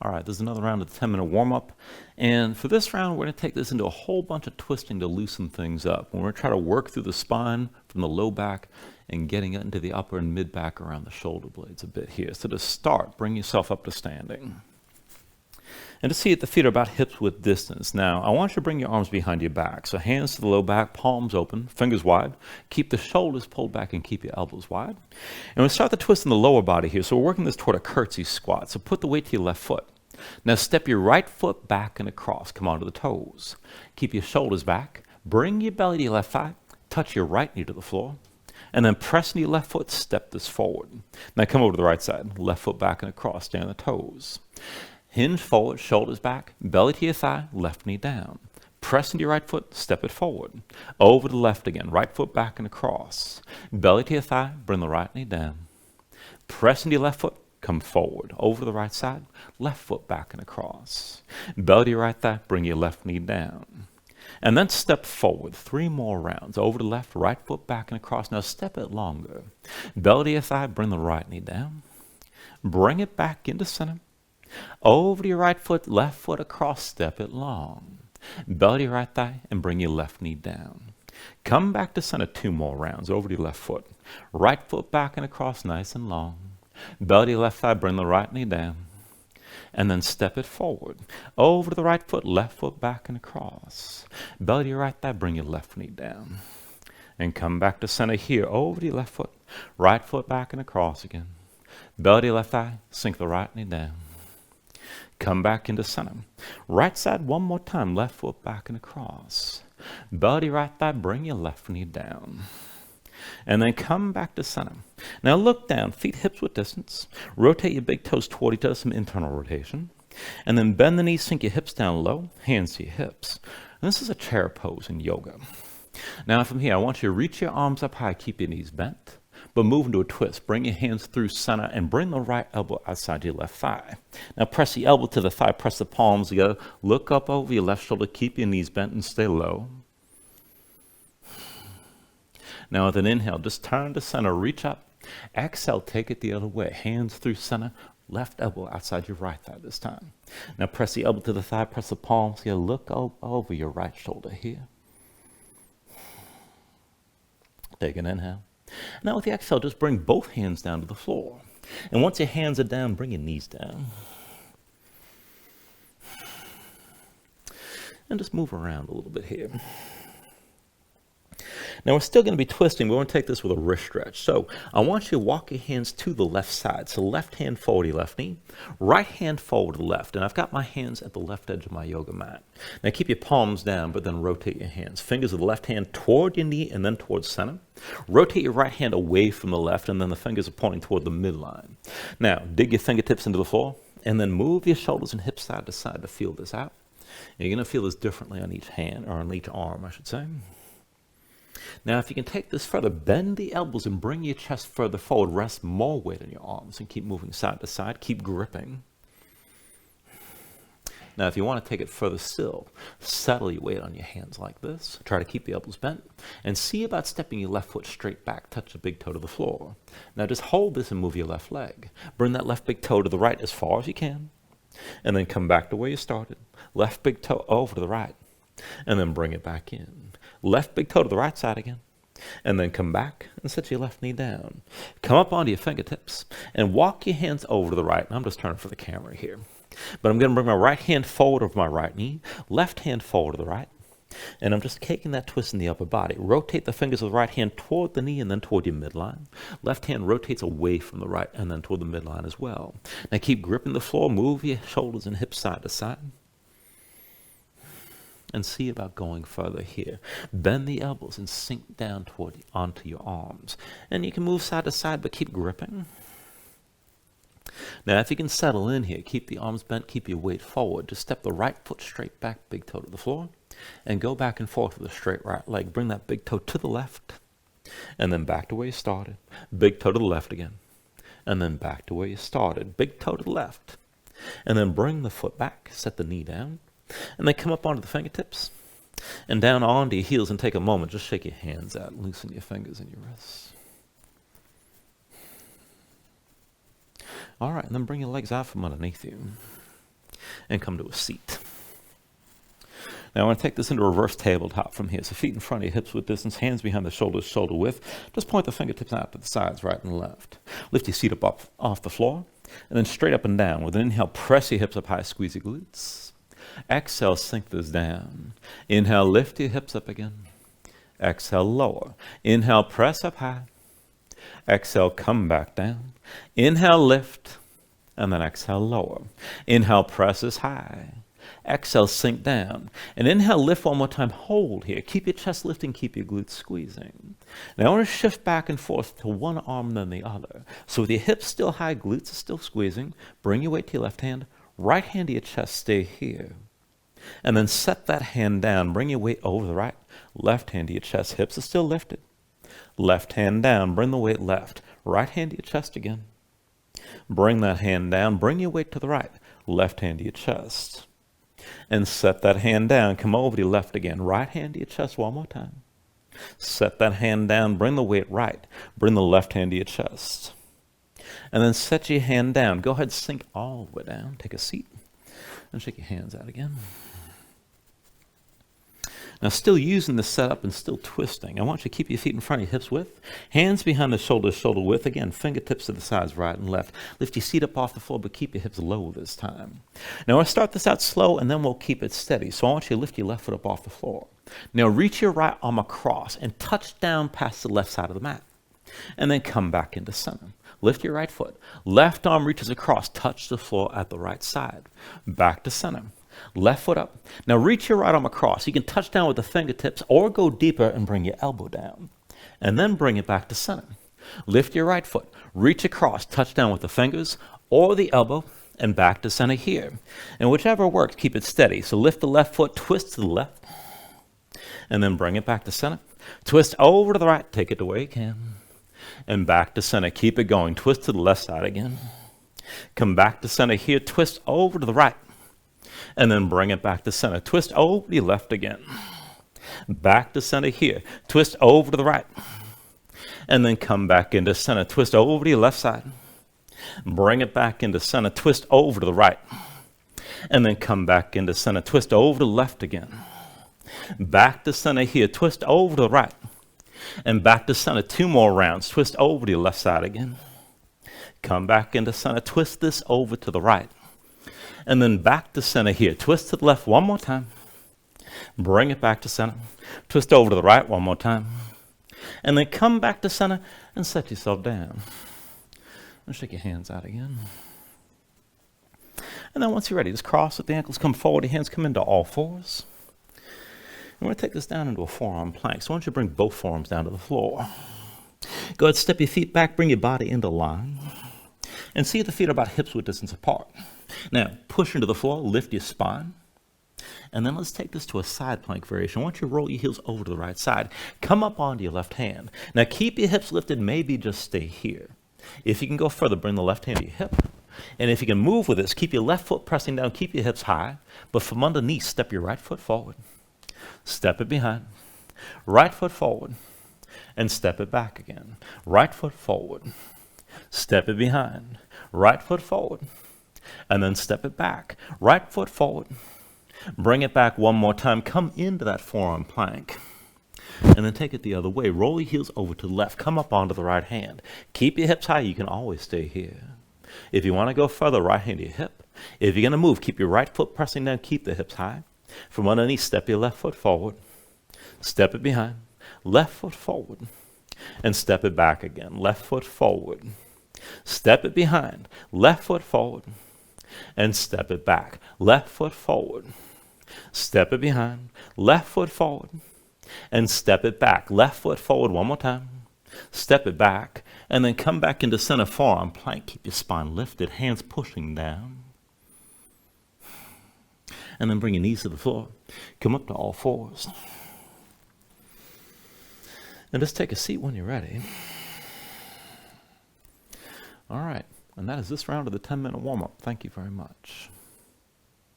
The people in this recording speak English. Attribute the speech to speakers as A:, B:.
A: All right, this is another round of the 10-minute warm-up. And for this round, we're going to take this into a whole bunch of twisting to loosen things up. We're going to try to work through the spine from the low back and getting it into the upper and mid back around the shoulder blades a bit here. So to start, bring yourself up to standing. And to see it, the feet are about hips width distance. Now, I want you to bring your arms behind your back. So hands to the low back, palms open, fingers wide. Keep the shoulders pulled back and keep your elbows wide. And we'll start the twist in the lower body here. So we're working this toward a curtsey squat. So put the weight to your left foot. Now step your right foot back and across. Come onto the toes. Keep your shoulders back. Bring your belly to your left thigh. Touch your right knee to the floor. And then press into your left foot, step this forward. Now come over to the right side. Left foot back and across, down the toes. Hinge forward, shoulders back, belly to your thigh, left knee down. Press into your right foot, step it forward. Over to the left again, right foot back and across. Belly to your thigh, bring the right knee down. Press into your left foot, come forward. Over to the right side, left foot back and across. Belly to your right thigh, bring your left knee down. And then step forward, 3 more rounds. Over to the left, right foot back and across. Now step it longer. Belly to your thigh, bring the right knee down. Bring it back into center. Over to your right foot, left foot across, step it long. Belly to your right thigh and bring your left knee down. Come back to center, 2 more rounds. Over to your left foot. Right foot back and across, nice and long. Belly to your left thigh, bring the right knee down. And then step it forward. Over to the right foot, left foot back and across. Belly to your right thigh, bring your left knee down. And come back to center here, over to your left foot. Right foot back and across again. Belly to your left thigh, sink the right knee down. Come back into center. Right side 1 more time, left foot back and across. Belly to your right thigh, bring your left knee down. And then come back to center. Now look down, feet hips width distance. Rotate your big toes toward each other, some internal rotation. And then bend the knees, sink your hips down low, hands to your hips. And this is a chair pose in yoga. Now from here, I want you to reach your arms up high, keep your knees bent. But move into a twist. Bring your hands through center and bring the right elbow outside your left thigh. Now press the elbow to the thigh, press the palms together. Look up over your left shoulder, keep your knees bent and stay low. Now with an inhale, just turn to center, reach up. Exhale, take it the other way. Hands through center, left elbow outside your right thigh this time. Now press the elbow to the thigh, press the palms together. Look over your right shoulder here. Take an inhale. Now with the exhale, just bring both hands down to the floor. And once your hands are down, bring your knees down. And just move around a little bit here. Now we're still going to be twisting. We're going to take this with a wrist stretch. So I want you to walk your hands to the left side. So left hand forward to your left knee, right hand forward to the left. And I've got my hands at the left edge of my yoga mat. Now keep your palms down, but then rotate your hands. Fingers of the left hand toward your knee and then towards center. Rotate your right hand away from the left, and then the fingers are pointing toward the midline. Now dig your fingertips into the floor, and then move your shoulders and hips side to side to feel this out. And you're going to feel this differently on each hand, or on each arm, I should say. Now, if you can take this further, bend the elbows and bring your chest further forward. Rest more weight on your arms and keep moving side to side. Keep gripping. Now, if you want to take it further still, settle your weight on your hands like this. Try to keep the elbows bent. And see about stepping your left foot straight back. Touch the big toe to the floor. Now, just hold this and move your left leg. Bring that left big toe to the right as far as you can. And then come back to where you started. Left big toe over to the right. And then bring it back in. Left big toe to the right side again. And then come back and set your left knee down. Come up onto your fingertips and walk your hands over to the right. I'm just turning for the camera here. But I'm going to bring my right hand forward over my right knee, left hand forward to the right. And I'm just taking that twist in the upper body. Rotate the fingers of the right hand toward the knee and then toward your midline. Left hand rotates away from the right and then toward the midline as well. Now keep gripping the floor. Move your shoulders and hips side to side. And see about going further here. Bend the elbows and sink down onto your arms. And you can move side to side, but keep gripping. Now, if you can settle in here, keep the arms bent, keep your weight forward. Just step the right foot straight back, big toe to the floor, and go back and forth with a straight right leg. Bring that big toe to the left, and then back to where you started. Big toe to the left again, and then back to where you started. Big toe to the left, and then bring the foot back, set the knee down, and then come up onto the fingertips and down onto your heels and take a moment. Just shake your hands out. Loosen your fingers and your wrists. All right, and then bring your legs out from underneath you. and come to a seat. Now I want to take this into reverse tabletop from here. So feet in front of your hips width distance, hands behind the shoulders, shoulder width. Just point the fingertips out to the sides, right and left. Lift your seat up off the floor, and then straight up and down. With an inhale, press your hips up high, squeeze your glutes. Exhale, sink this down. Inhale, lift your hips up again. Exhale, lower. Inhale, press up high. Exhale, come back down. Inhale, lift, and then exhale, lower. Inhale, presses high. Exhale, sink down. And inhale, lift one more time. Hold here. Keep your chest lifting, keep your glutes squeezing. Now I want to shift back and forth to one arm then the other. So with your hips still high, glutes are still squeezing, bring your weight to your left hand. Right hand to your chest, stay here. And then set that hand down. Bring your weight over the right. Left hand to your chest. Hips are still lifted. Left hand down. Bring the weight left. Right hand to your chest again. Bring that hand down. Bring your weight to the right. Left hand to your chest. And set that hand down. Come over to your left again. Right hand to your chest one more time. Set that hand down. Bring the weight right. Bring the left hand to your chest. And then set your hand down. Go ahead, sink all the way down. Take a seat. And shake your hands out again. Now still using the setup and still twisting. I want you to keep your feet in front of your hips width. Hands behind the shoulders, shoulder width. Again, fingertips to the sides, right and left. Lift your seat up off the floor, but keep your hips low this time. Now I'll start this out slow, and then we'll keep it steady. So I want you to lift your left foot up off the floor. Now reach your right arm across and touch down past the left side of the mat. And then come back into center. Lift your right foot. Left arm reaches across. Touch the floor at the right side. Back to center. Left foot up. Now reach your right arm across. You can touch down with the fingertips or go deeper and bring your elbow down. And then bring it back to center. Lift your right foot. Reach across. Touch down with the fingers or the elbow and back to center here. And whichever works, keep it steady. So lift the left foot, twist to the left, and then bring it back to center. Twist over to the right. Take it to where you can. And back to center. Keep it going. Twist to the left side again. Come back to center here. Twist over to the right. And then bring it back to center. Twist over to your left again. Back to center here. Twist over to the right. And then come back into center. Twist over to your left side. Bring it back into center. Twist over to the right. And then come back into center. Twist over to the left again. Back to center here. Twist over to the right. And back to center. 2 more rounds. Twist over to your left side again. Come back into center. Twist this over to the right. And then back to center here. Twist to the left one more time. Bring it back to center. Twist over to the right one more time. And then come back to center and set yourself down. And shake your hands out again. And then once you're ready, just cross with the ankles, come forward, your hands come into all fours. And we're going to take this down into a forearm plank. So why don't you bring both forearms down to the floor. Go ahead, step your feet back, bring your body into line. And see if the feet are about hips width distance apart. Now, push into the floor, lift your spine. And then let's take this to a side plank variation. I want you to roll your heels over to the right side. Come up onto your left hand. Now, keep your hips lifted, maybe just stay here. If you can go further, bring the left hand to your hip. And if you can move with this, keep your left foot pressing down, keep your hips high. But from underneath, step your right foot forward. Step it behind. Right foot forward. And step it back again. Right foot forward. Step it behind. Right foot forward. And then step it back. Right foot forward. Bring it back one more time. Come into that forearm plank. And then take it the other way. Roll your heels over to the left. Come up onto the right hand. Keep your hips high. You can always stay here. If you want to go further, right hand to your hip. If you're going to move, keep your right foot pressing down. Keep the hips high. From underneath, step your left foot forward. Step it behind. Left foot forward. And step it back again. Left foot forward. Step it behind. Left foot forward. And step it back. Left foot forward. Step it behind. Left foot forward. And step it back. Left foot forward one more time. Step it back. And then come back into center forearm plank. Keep your spine lifted. Hands pushing down. And then bring your knees to the floor. Come up to all fours. And just take a seat when you're ready. All right. And that is this round of the 10-minute warm-up. Thank you very much.